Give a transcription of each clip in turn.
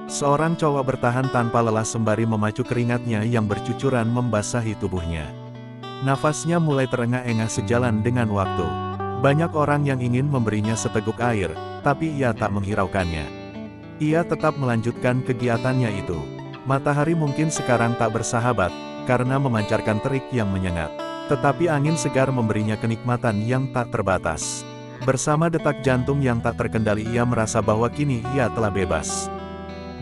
Seorang cowok bertahan tanpa lelah sembari memacu keringatnya yang bercucuran membasahi tubuhnya. Nafasnya mulai terengah-engah sejalan dengan waktu. Banyak orang yang ingin memberinya seteguk air, tapi ia tak menghiraukannya. Ia tetap melanjutkan kegiatannya itu. Matahari mungkin sekarang tak bersahabat, karena memancarkan terik yang menyengat. Tetapi angin segar memberinya kenikmatan yang tak terbatas. Bersama detak jantung yang tak terkendali ia merasa bahwa kini ia telah bebas.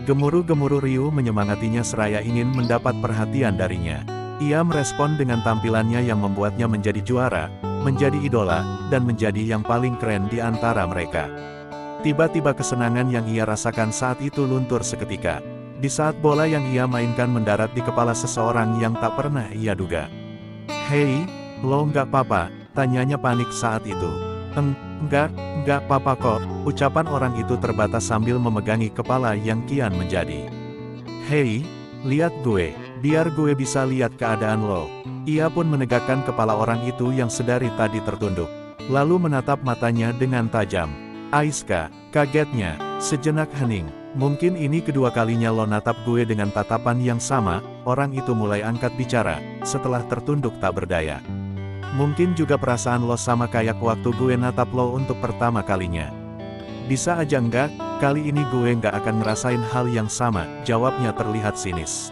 Gemuruh-gemuruh riuh menyemangatinya seraya ingin mendapat perhatian darinya. Ia merespon dengan tampilannya yang membuatnya menjadi juara, menjadi idola, dan menjadi yang paling keren di antara mereka. Tiba-tiba kesenangan yang ia rasakan saat itu luntur seketika. Di saat bola yang ia mainkan mendarat di kepala seseorang yang tak pernah ia duga. "Hei, lo nggak apa-apa?" tanyanya panik saat itu. Enggak apa-apa kok," ucapan orang itu terbatas sambil memegangi kepala yang kian menjadi. "Hei, lihat gue, biar gue bisa lihat keadaan lo." Ia pun menegakkan kepala orang itu yang sedari tadi tertunduk. Lalu menatap matanya dengan tajam. "Aiska," kagetnya, sejenak hening. "Mungkin ini kedua kalinya lo natap gue dengan tatapan yang sama." Orang itu mulai angkat bicara, setelah tertunduk tak berdaya. "Mungkin juga perasaan lo sama kayak waktu gue natap lo untuk pertama kalinya." "Bisa aja enggak, kali ini gue nggak akan ngerasain hal yang sama," jawabnya terlihat sinis.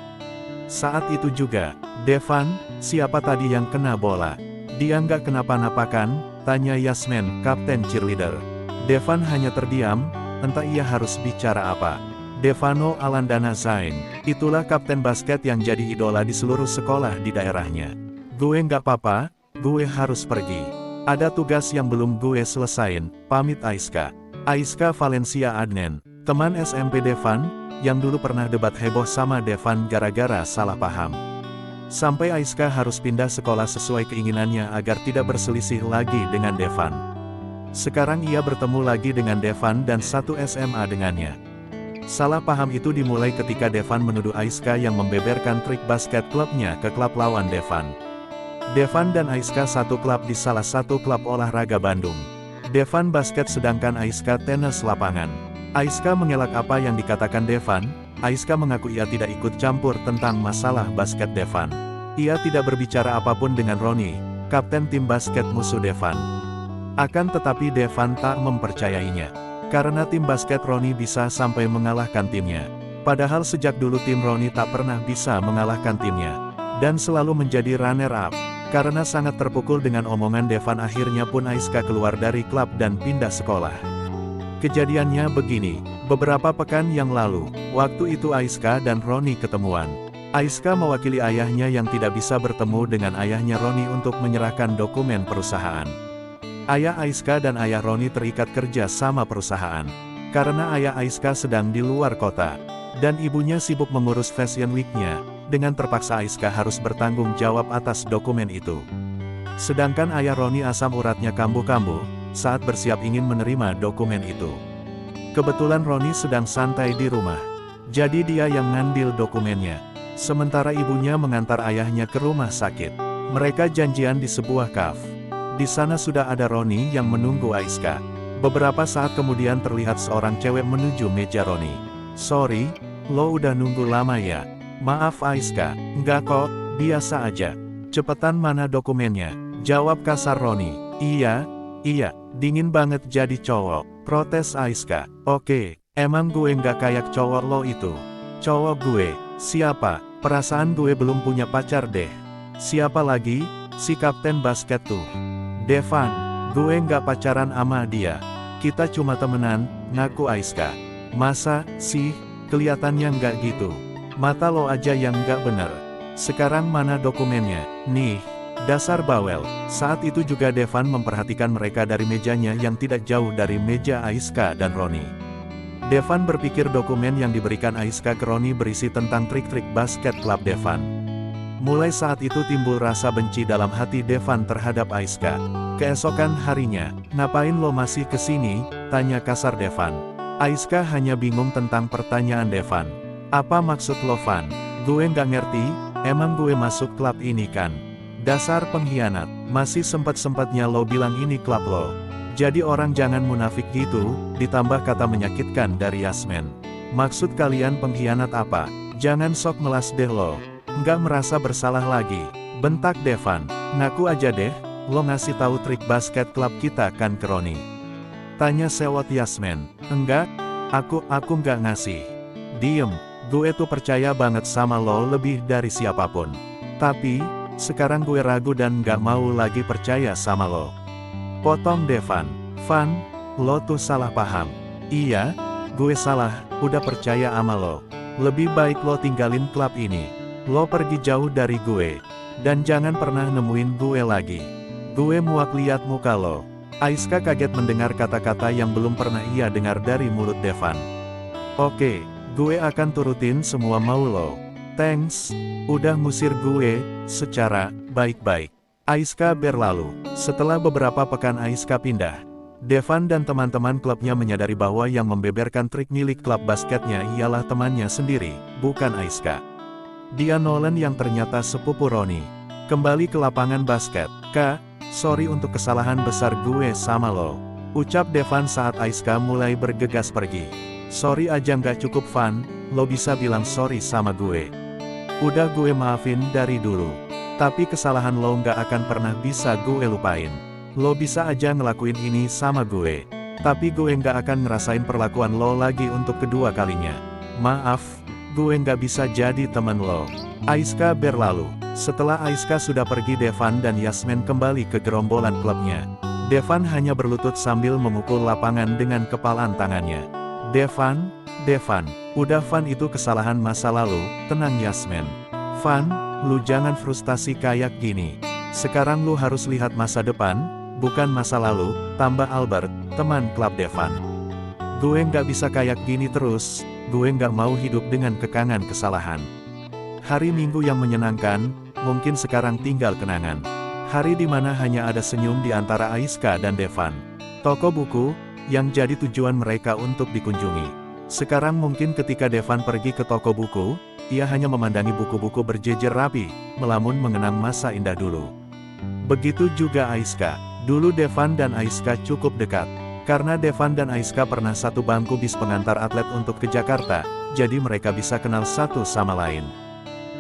Saat itu juga, "Devan, siapa tadi yang kena bola? Dia nggak kenapa-napa kan?" tanya Yasmin, kapten cheerleader. Devan hanya terdiam, entah ia harus bicara apa. Devano Alandana Zain, itulah kapten basket yang jadi idola di seluruh sekolah di daerahnya. "Gue nggak apa-apa, gue harus pergi. Ada tugas yang belum gue selesain, pamit Aiska." Aiska Valencia Adnan, teman SMP Devan, yang dulu pernah debat heboh sama Devan gara-gara salah paham. Sampai Aiska harus pindah sekolah sesuai keinginannya agar tidak berselisih lagi dengan Devan. Sekarang ia bertemu lagi dengan Devan dan satu SMA dengannya. Salah paham itu dimulai ketika Devan menuduh Aiska yang membeberkan trik basket klubnya ke klub lawan Devan. Devan dan Aiska satu klub di salah satu klub olahraga Bandung. Devan basket sedangkan Aiska tenis lapangan. Aiska mengelak apa yang dikatakan Devan. Aiska mengaku ia tidak ikut campur tentang masalah basket Devan. Ia tidak berbicara apapun dengan Roni, kapten tim basket musuh Devan. Akan tetapi Devan tak mempercayainya. Karena tim basket Roni bisa sampai mengalahkan timnya. Padahal sejak dulu tim Roni tak pernah bisa mengalahkan timnya. Dan selalu menjadi runner-up. Karena sangat terpukul dengan omongan Devan akhirnya pun Aiska keluar dari klub dan pindah sekolah. Kejadiannya begini, beberapa pekan yang lalu, waktu itu Aiska dan Roni ketemuan. Aiska mewakili ayahnya yang tidak bisa bertemu dengan ayahnya Roni untuk menyerahkan dokumen perusahaan. Ayah Aiska dan ayah Roni terikat kerja sama perusahaan. Karena ayah Aiska sedang di luar kota, dan ibunya sibuk mengurus Fashion Week-nya, dengan terpaksa Aiska harus bertanggung jawab atas dokumen itu. Sedangkan ayah Roni asam uratnya kambuh-kambuh, saat bersiap ingin menerima dokumen itu. Kebetulan Roni sedang santai di rumah. Jadi dia yang ngambil dokumennya. Sementara ibunya mengantar ayahnya ke rumah sakit. Mereka janjian di sebuah kafe. Di sana sudah ada Roni yang menunggu Aiska. Beberapa saat kemudian terlihat seorang cewek menuju meja Roni. "Sorry, lo udah nunggu lama ya?" "Maaf Aiska." "Enggak kok, biasa aja." "Cepetan mana dokumennya?" jawab kasar Roni. Iya, dingin banget jadi cowok," protes Aiska. "Oke, emang gue nggak kayak cowok lo itu?" "Cowok gue? Siapa? Perasaan gue belum punya pacar deh." "Siapa lagi?" "Si kapten basket tuh." "Devan, gue nggak pacaran sama dia. Kita cuma temenan," ngaku Aiska. "Masa sih? Kelihatannya nggak gitu. Mata lo aja yang nggak bener. Sekarang mana dokumennya?" "Nih, dasar bawel." Saat itu juga Devan memperhatikan mereka dari mejanya yang tidak jauh dari meja Aiska dan Roni. Devan berpikir dokumen yang diberikan Aiska ke Roni berisi tentang trik-trik basket klub Devan. Mulai saat itu timbul rasa benci dalam hati Devan terhadap Aiska. Keesokan harinya, "Ngapain lo masih kesini?" tanya kasar Devan. Aiska hanya bingung tentang pertanyaan Devan. "Apa maksud lo Van? Gue nggak ngerti, emang gue masuk klub ini kan? Dasar pengkhianat, masih sempat-sempatnya lo bilang ini klub lo. Jadi orang jangan munafik gitu," ditambah kata menyakitkan dari Yasmin. Maksud kalian pengkhianat apa? Jangan sok melas deh lo. Nggak merasa bersalah lagi. Bentak Devan. Ngaku aja deh, lo ngasih tahu trik basket klub kita kan ke Roni? Tanya sewot Yasmin. Enggak, aku nggak ngasih. Diem, gue tuh percaya banget sama lo lebih dari siapapun. Tapi, sekarang gue ragu dan nggak mau lagi percaya sama lo. Potong Devan. Van, lo tuh salah paham. Iya, gue salah, udah percaya sama lo. Lebih baik lo tinggalin klub ini. Lo pergi jauh dari gue. Dan jangan pernah nemuin gue lagi. Gue muak liat muka lo. Aiska kaget mendengar kata-kata yang belum pernah ia dengar dari mulut Devan. Oke, gue akan turutin semua mau lo. Thanks, udah ngusir gue, secara baik-baik. Aiska berlalu. Setelah beberapa pekan Aiska pindah. Devan dan teman-teman klubnya menyadari bahwa yang membeberkan trik milik klub basketnya ialah temannya sendiri, bukan Aiska. Dia Nolan yang ternyata sepupu Roni. Kembali ke lapangan basket. Kak, sorry untuk kesalahan besar gue sama lo. Ucap Devan saat Aiska mulai bergegas pergi. Sorry aja nggak cukup Van, lo bisa bilang sorry sama gue. Udah gue maafin dari dulu. Tapi kesalahan lo nggak akan pernah bisa gue lupain. Lo bisa aja ngelakuin ini sama gue. Tapi gue nggak akan ngerasain perlakuan lo lagi untuk kedua kalinya. Maaf, gue nggak bisa jadi temen lo. Aiska berlalu. Setelah Aiska sudah pergi, Devan dan Yasmin kembali ke gerombolan klubnya. Devan hanya berlutut sambil memukul lapangan dengan kepalan tangannya. Devan, udah Van itu kesalahan masa lalu, tenang Yasmin. Van, lu jangan frustasi kayak gini. Sekarang lu harus lihat masa depan, bukan masa lalu, tambah Albert, teman klub Devan. Gue nggak bisa kayak gini terus, gue nggak mau hidup dengan kekangan kesalahan. Hari Minggu yang menyenangkan, mungkin sekarang tinggal kenangan. Hari di mana hanya ada senyum di antara Aiska dan Devan. Toko buku, yang jadi tujuan mereka untuk dikunjungi. Sekarang mungkin ketika Devan pergi ke toko buku, ia hanya memandangi buku-buku berjejer rapi, melamun mengenang masa indah dulu. Begitu juga Aiska. Dulu Devan dan Aiska cukup dekat. Karena Devan dan Aiska pernah satu bangku bis pengantar atlet untuk ke Jakarta, jadi mereka bisa kenal satu sama lain.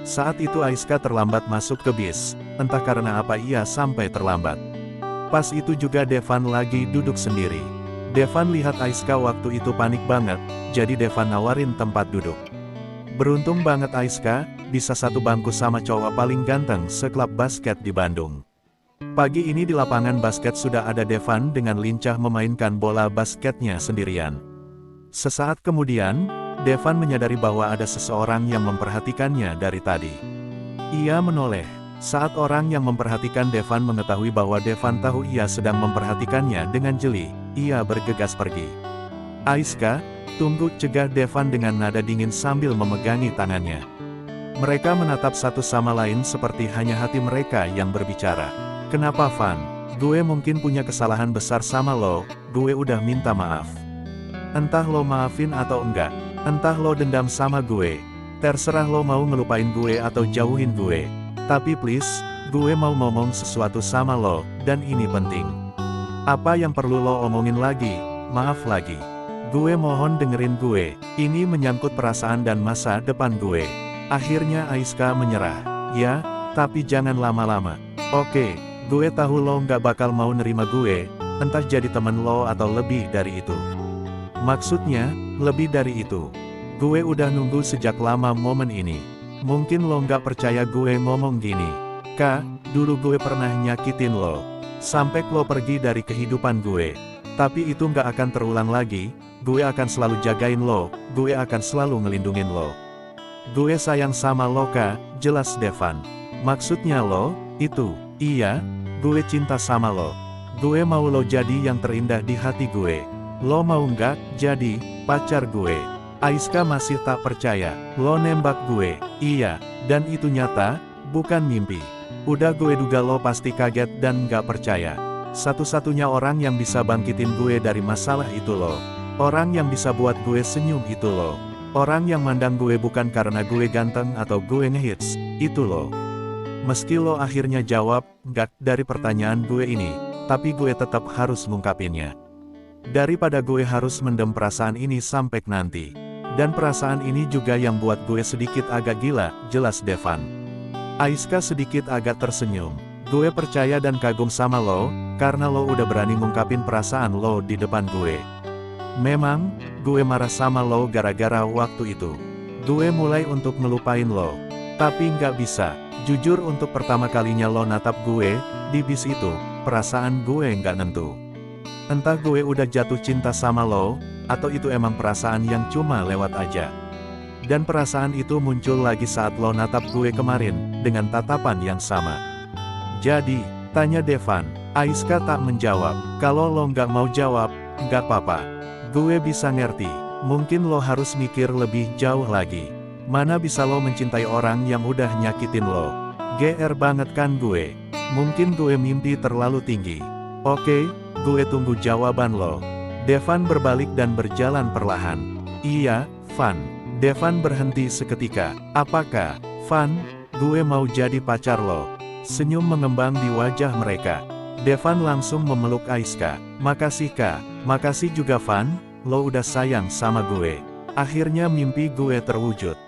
Saat itu Aiska terlambat masuk ke bis, entah karena apa ia sampai terlambat. Pas itu juga Devan lagi duduk sendiri. Devan lihat Aiska waktu itu panik banget, jadi Devan nawarin tempat duduk. Beruntung banget Aiska, bisa satu bangku sama cowok paling ganteng seklub basket di Bandung. Pagi ini di lapangan basket sudah ada Devan dengan lincah memainkan bola basketnya sendirian. Sesaat kemudian, Devan menyadari bahwa ada seseorang yang memperhatikannya dari tadi. Ia menoleh. Saat orang yang memperhatikan Devan mengetahui bahwa Devan tahu ia sedang memperhatikannya dengan jeli, ia bergegas pergi. Aiska, tunggu, cegah Devan dengan nada dingin sambil memegangi tangannya. Mereka menatap satu sama lain seperti hanya hati mereka yang berbicara. Kenapa Van? Gue mungkin punya kesalahan besar sama lo, gue udah minta maaf. Entah lo maafin atau enggak, entah lo dendam sama gue, terserah lo mau ngelupain gue atau jauhin gue. Tapi please, gue mau ngomong sesuatu sama lo, dan ini penting. Apa yang perlu lo omongin lagi? Maaf lagi. Gue mohon dengerin gue, ini menyangkut perasaan dan masa depan gue. Akhirnya Aiska menyerah. Ya, tapi jangan lama-lama. Oke, gue tahu lo nggak bakal mau nerima gue, entah jadi temen lo atau lebih dari itu. Maksudnya, lebih dari itu. Gue udah nunggu sejak lama momen ini. Mungkin lo nggak percaya gue ngomong gini. Kak, dulu gue pernah nyakitin lo. Sampai lo pergi dari kehidupan gue. Tapi itu nggak akan terulang lagi, gue akan selalu jagain lo, gue akan selalu ngelindungin lo. Gue sayang sama lo Kak, jelas Devan. Maksudnya lo, itu, iya, gue cinta sama lo. Gue mau lo jadi yang terindah di hati gue. Lo mau nggak jadi pacar gue? Aiska masih tak percaya. Lo nembak gue? Iya, dan itu nyata, bukan mimpi. Udah gue duga lo pasti kaget dan nggak percaya. Satu-satunya orang yang bisa bangkitin gue dari masalah itu lo. Orang yang bisa buat gue senyum itu lo. Orang yang mandang gue bukan karena gue ganteng atau gue ngehits, itu lo. Meski lo akhirnya jawab, nggak, dari pertanyaan gue ini, tapi gue tetap harus ngungkapinnya. Daripada gue harus mendem perasaan ini sampai nanti. Dan perasaan ini juga yang buat gue sedikit agak gila, jelas Devan. Aiska sedikit agak tersenyum. Gue percaya dan kagum sama lo, karena lo udah berani ngungkapin perasaan lo di depan gue. Memang, gue marah sama lo gara-gara waktu itu. Gue mulai untuk ngelupain lo. Tapi nggak bisa. Jujur untuk pertama kalinya lo natap gue, di bis itu, perasaan gue nggak nentu. Entah gue udah jatuh cinta sama lo, atau itu emang perasaan yang cuma lewat aja. Dan perasaan itu muncul lagi saat lo natap gue kemarin, dengan tatapan yang sama. Jadi, tanya Devan. Aiska tak menjawab. Kalau lo nggak mau jawab, nggak apa-apa. Gue bisa ngerti. Mungkin lo harus mikir lebih jauh lagi. Mana bisa lo mencintai orang yang udah nyakitin lo? GR banget kan gue? Mungkin gue mimpi terlalu tinggi. Oke, gue tunggu jawaban lo. Devan berbalik dan berjalan perlahan. Iya, Van. Devan berhenti seketika. Apakah, Van, gue mau jadi pacar lo? Senyum mengembang di wajah mereka. Devan langsung memeluk Aiska. Makasih Kak. Makasih juga Van, lo udah sayang sama gue. Akhirnya mimpi gue terwujud.